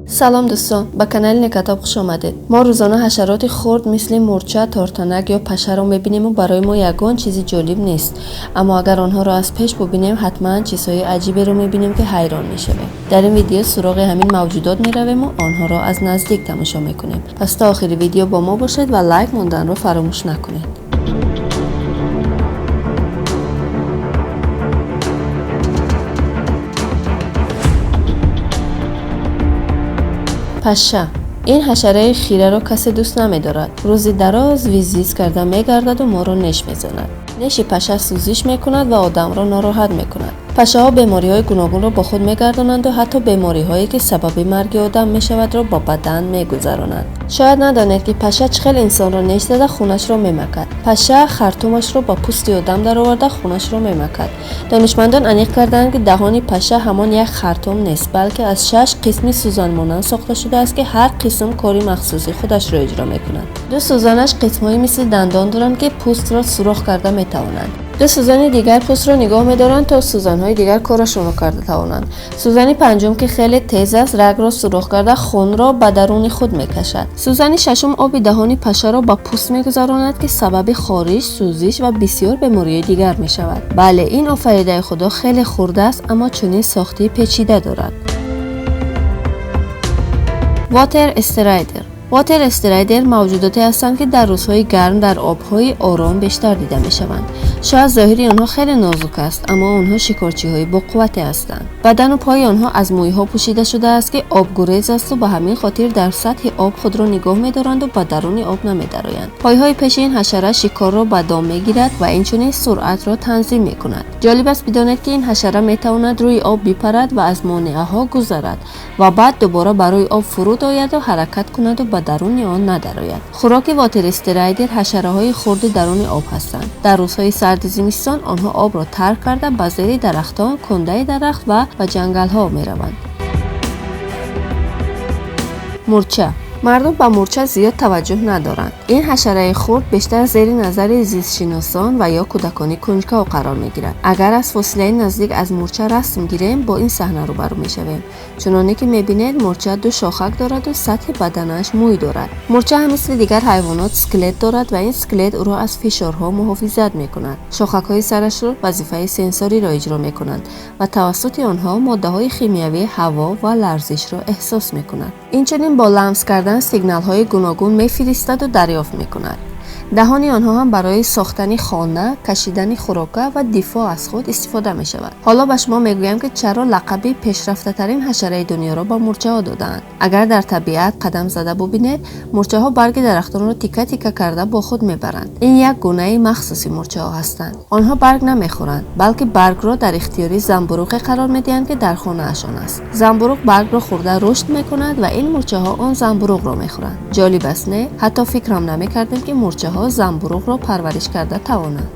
سلام دوستان، به کانال NecaTop خوش آمدید. ما روزانه حشرات خرد مثل مورچه، تارتنک یا پشه رو میبینیم و برای ما یگان چیزی جالب نیست. اما اگر آنها را از پیش ببینیم حتما چیزهای عجیبی رو میبینیم که حیران میشویم. در این ویدیو سراغ همین موجودات میرویم و آنها را از نزدیک تماشا میکنیم. پس تا آخر ویدیو با ما باشید و لایک موندن رو فراموش نکنید. پشه، این حشره خیره را کسی دوست نمی‌دارد. روزی دراز ویزیز کرده می‌گردد و ما را نش می‌زند. نش پشه سوزش می‌کند و آدم را ناراحت می‌کند. پشه‌ها بیماری‌های گوناگون را با خود می‌گردانند و حتی بیماری‌هایی که سبب مرگ آدم می‌شود را با بدن می‌گذرانند. شاید ندانید که پشه چخیل انسان را نش زده خونش را می‌مکد. پشه خرطومش را با پوست آدم درآورده خونش را می‌مکد. دانشمندان انیق کردند که دهان پشه همان یک خرطوم نیست، بلکه از 6 قسم سوزن مانند ساخته شده است که هر قسم کاری مخصوصی خودش را اجرا می‌کند. دو سوزنش قسم‌هایی مثل دندان دارند که پوست را سوراخ کرده می‌توانند. دو سوزن دیگر پوست را نگاه می‌دارند تا سوزن‌های دیگر کارشون را کرده توانند. سوزن پنجم که خیلی تیز است رگ را سوراخ کرده خون را به درون خود می‌کشد. سوزن ششم آب دهان پشه را با پوست می‌گذراند که سبب خارش، سوزش و بسیار بیماری‌های دیگر می‌شود. بله، این آفریده خدا خیلی خرد است اما چنین ساختی پیچیده دارد. واتر استرایدر. واتر استرایدر موجوداتی هستند که در روزهای گرم در آب‌های آرام بیشتر دیده می‌شوند. شاید ظاهری آنها خیلی نازک است اما آنها شکارچی‌های با قوتی هستند. بدن و پای آنها از موی‌ها پوشیده شده است که آبگریز است و به همین خاطر در سطح آب خود را نگاه می‌دارند و به درون آب نمی‌درآیند. پای‌های پیش این حشره شکار را به دام می‌گیرد و اینچنین سرعت را تنظیم می‌کند. جالب است بدانید که این حشره می‌تواند روی آب بپرد و از مانعه‌ها گذرد و بعد دوباره برای آب فرود آید و حرکت کند و به درون آن ندرآید. خوراک واتر استرایدر حشره‌های خرد درون آب هستند. در روزهای سرد زمستان آنها آب را ترک کرده به زیر درختان، کنده درخت و به جنگل‌ها می‌روند. مورچه. مردم به مورچه زیاد توجه ندارند. این حشره خرد بیشتر زیر نظر زیستشناسان و یا کودکان کنجکاو قرار می‌گیرد. اگر از فاصله نزدیک از مورچه رسم گیریم با این صحنه روبرو می‌شویم. چنانه که می‌بینید مورچه دو شاخک دارد و سطح بدنش موی دارد. مورچه هم مثل دیگر حیوانات اسکلت دارد و این اسکلت او را از فشارها محافظت می‌کند. شاخک‌های سرش را وظیفه سنسوری را اجرا می‌کنند و توسط آنها ماده‌های شیمیایی هوا و لرزش را احساس می‌کند. اینچنین با لمس کردن سیگنال های گوناگون میفرستد و دریافت میکند. دهان آنها هم برای ساختن خانه، کشیدن خوراک و دفاع از خود استفاده می شود. حالا به شما میگویم که چرا لقب پیشرفته ترین حشره دنیا را به مورچه ها دادند. اگر در طبیعت قدم زده ببینید، مورچه ها برگ درختان را تیکه تیکه کرده با خود میبرند. این یک گونه مخصوصی مورچه ها هستند. آنها برگ نمیخورند، بلکه برگ را در اختیار زنبورق قرار میدهند که در خانه اشان است. زنبورق برگ را خورده رشد میکند و این مورچه ها آن زنبورق را میخورند. جالب است نه؟ حتی فکرم نمیکردم که مورچه ها زنبورق را پرورش کرده توانند.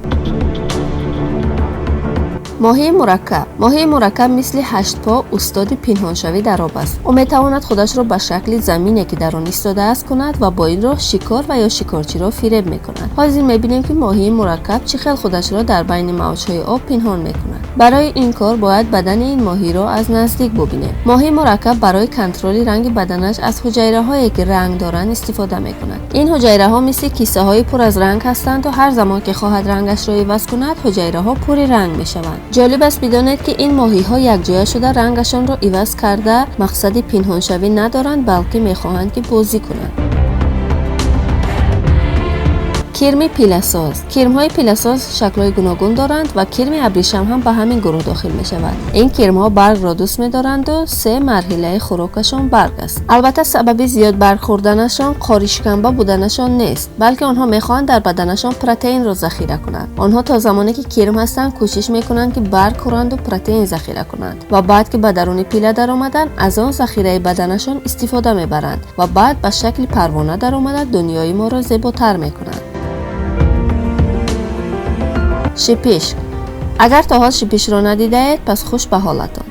ماهی مرکب. ماهی مرکب مثل 8 پا استاد پنهانشوی در آب است. او میتواند خودش را به شکل زمینی که در آن ایستاده است کند و با این راه شکار و یا شکارچی را فریب میکند. حاضر میبینیم که ماهی مرکب چقدر خودش را در بین موجهای آب پنهان میکند. برای این کار باید بدن این ماهی را از نزدیک ببینیم. ماهی مرکب برای کنترل رنگ بدنش از حجیره هایی که رنگ دارند استفاده میکند. این حجیره ها مثل کیسه های پر از رنگ هستند و هر زمان که خواهد رنگش را عوض کند حجیره ها پر رنگ میشوند. جالب است بدانید که این ماهی ها یک جای شده رنگشان را عوض کرده مقصد پنهانشوی ندارند بلکه میخواهند که بازی کنند. کرم پیله‌ساز. کرم‌های پیله‌ساز شکل‌های گوناگون دارند و کرم ابریشم هم به همین گروه داخل می‌شود. این کرم‌ها برگ را دوست می‌دارند و 3 مرحله خوراکشان برگ است. البته سبب زیاد برگ خوردنشان قاریشکنبه بودنشان نیست، بلکه آنها می‌خواهند در بدنشان پروتئین را ذخیره کنند. آنها تا زمانی که کرم هستند کوشش می‌کنند که برگ خورند و پروتئین ذخیره کنند و بعد که به درون پیله درآمدند از آن ذخیره بدنشان استفاده می‌برند و بعد به شکل پروانه درآمده دنیای ما را زیباتر می‌کنند. شپیش. اگر تا حال شپیش را ندیده اید پس خوش به حالتان.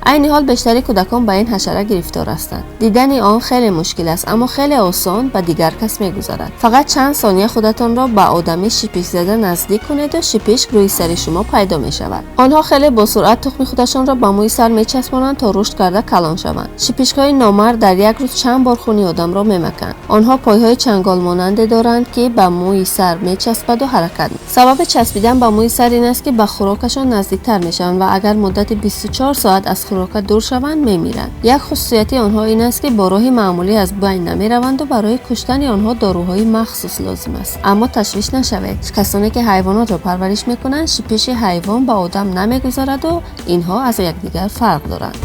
عین حال بیشتر کودکان به این حشره گرفتار هستند. دیدن آن خیلی مشکل است، اما خیلی آسان به دیگر کس میگذرد. فقط چند ثانیه خودتان را به آدمی شیپیش زده نزدیک کنید و شیپیش روی سر شما پیدا می شود. آنها خیلی با سرعت تخم خودشان را به موی سر میچسبانند تا رشد کرده کلان شوند. شیپیش‌های نامرد در یک روز چند بار خون آدم را میمکند. آنها پایهای چنگال مانند دارند که به موی سر میچسبد و حرکت می‌کنند. سبب چسبیدن به موی سر این است که به خوراکشان نزدیکتر میشوند و اگر مدت 24 ساعت از خوراک دور شوند میمیرند. یک خصوصیت آنها این است که با راه معمولی از بین نمیروند و برای کشتن آنها داروهای مخصوص لازم است. اما تشویش نشوید. کسانی که حیوانات را پرورش میکنند شیپش حیوان به آدم نمیگذارد و اینها از یکدیگر فرق دارند.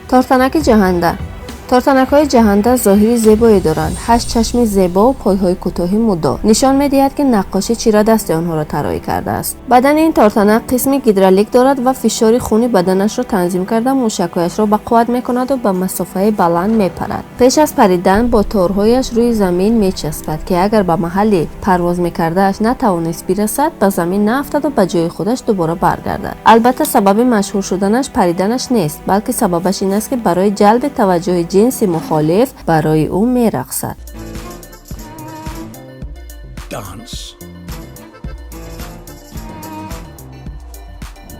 تارتنک جهنده. تارتنک‌های جهنده ظاهری زیبایی دارند. 8 چشم زیبا و پای‌های کوتاه مدار نشان می‌دهد که نقاشی چیره دست آنها را طراحی کرده است. بدن این تارتنک قسمی گیدرالیک دارد و فشار خونی بدنش را تنظیم کرده موشک‌هایش را به قوت می‌کند و به مسافه بلند می‌پرد. پیش از پریدن با تارهایش روی زمین می‌چسبد که اگر به محل پرواز می‌کرده‌اش نتوانست برسد به زمین نیفتد و به جای خودش دوباره برگردد. البته سبب مشهور شدنش پریدنش نیست، بلکه سببش این است که برای جلب توجه جنس مخالف برای او می‌رقصد.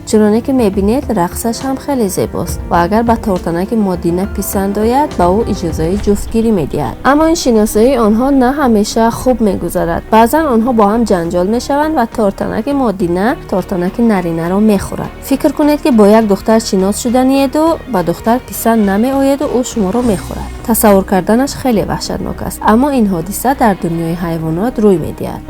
چنانه که می‌بینید رقصش هم خیلی زیباست و اگر به تارتنک مادینه پسند آید به او اجازه جفتگیری می‌دهد. اما این شناسایی آنها نه همیشه خوب می‌گذرد. بعضا آنها با هم جنجال می‌شوند و تارتنک مادینه تارتنک نرینه را می‌خورد. فکر کنید که با یک دختر شناس شدنید و به دختر پسند نمی‌آید و او شما را می‌خورد. تصور کردنش خیلی وحشتناک است، اما این حادثه در دنیای حیوانات روی می‌دهد.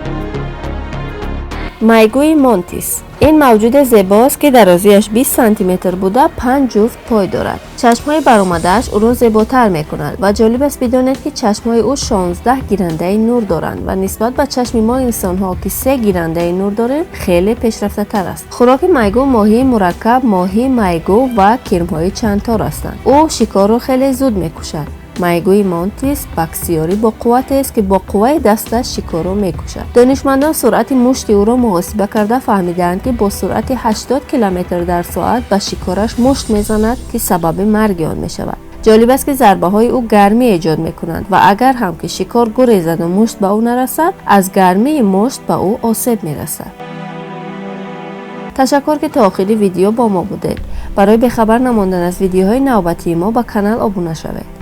مایگوی مانتیس. این موجود زیباست که درازیش 20 سانتی متر بوده 5 جفت پای دارد. چشم‌های برآمده‌اش او را زیباتر می‌کند و جالب است بدانید که چشم‌های او 16 گیرنده نور دارند و نسبت به چشم ما انسان‌ها که 3 گیرنده نور داریم خیلی پیشرفته‌تر است. خوراک مایگو ماهی مرکب، ماهی مایگو و کرم‌های چندتار هستند. او شکار را خیلی زود می‌کشد. مایگوی مانتیس بکسیاری با قوت است که با قوه دستش شکار را می‌کشد. دانشمندان سرعت مشت او را محاسبه کرده فهمیدند که با سرعت 80 کیلومتر در ساعت به شکارش مشت می‌زند که سبب مرگ آن می‌شود. جالب است که ضربه‌های او گرمی ایجاد می‌کنند و اگر هم که شکار گریزد و مشت به او نرسد از گرمی مشت به او آسیب می‌رسد. تشکر که تا آخر ویدیو با ما بودید. برای به خبر نماندن از ویدیوهای نوبتی ما با کانال ابونه شوید.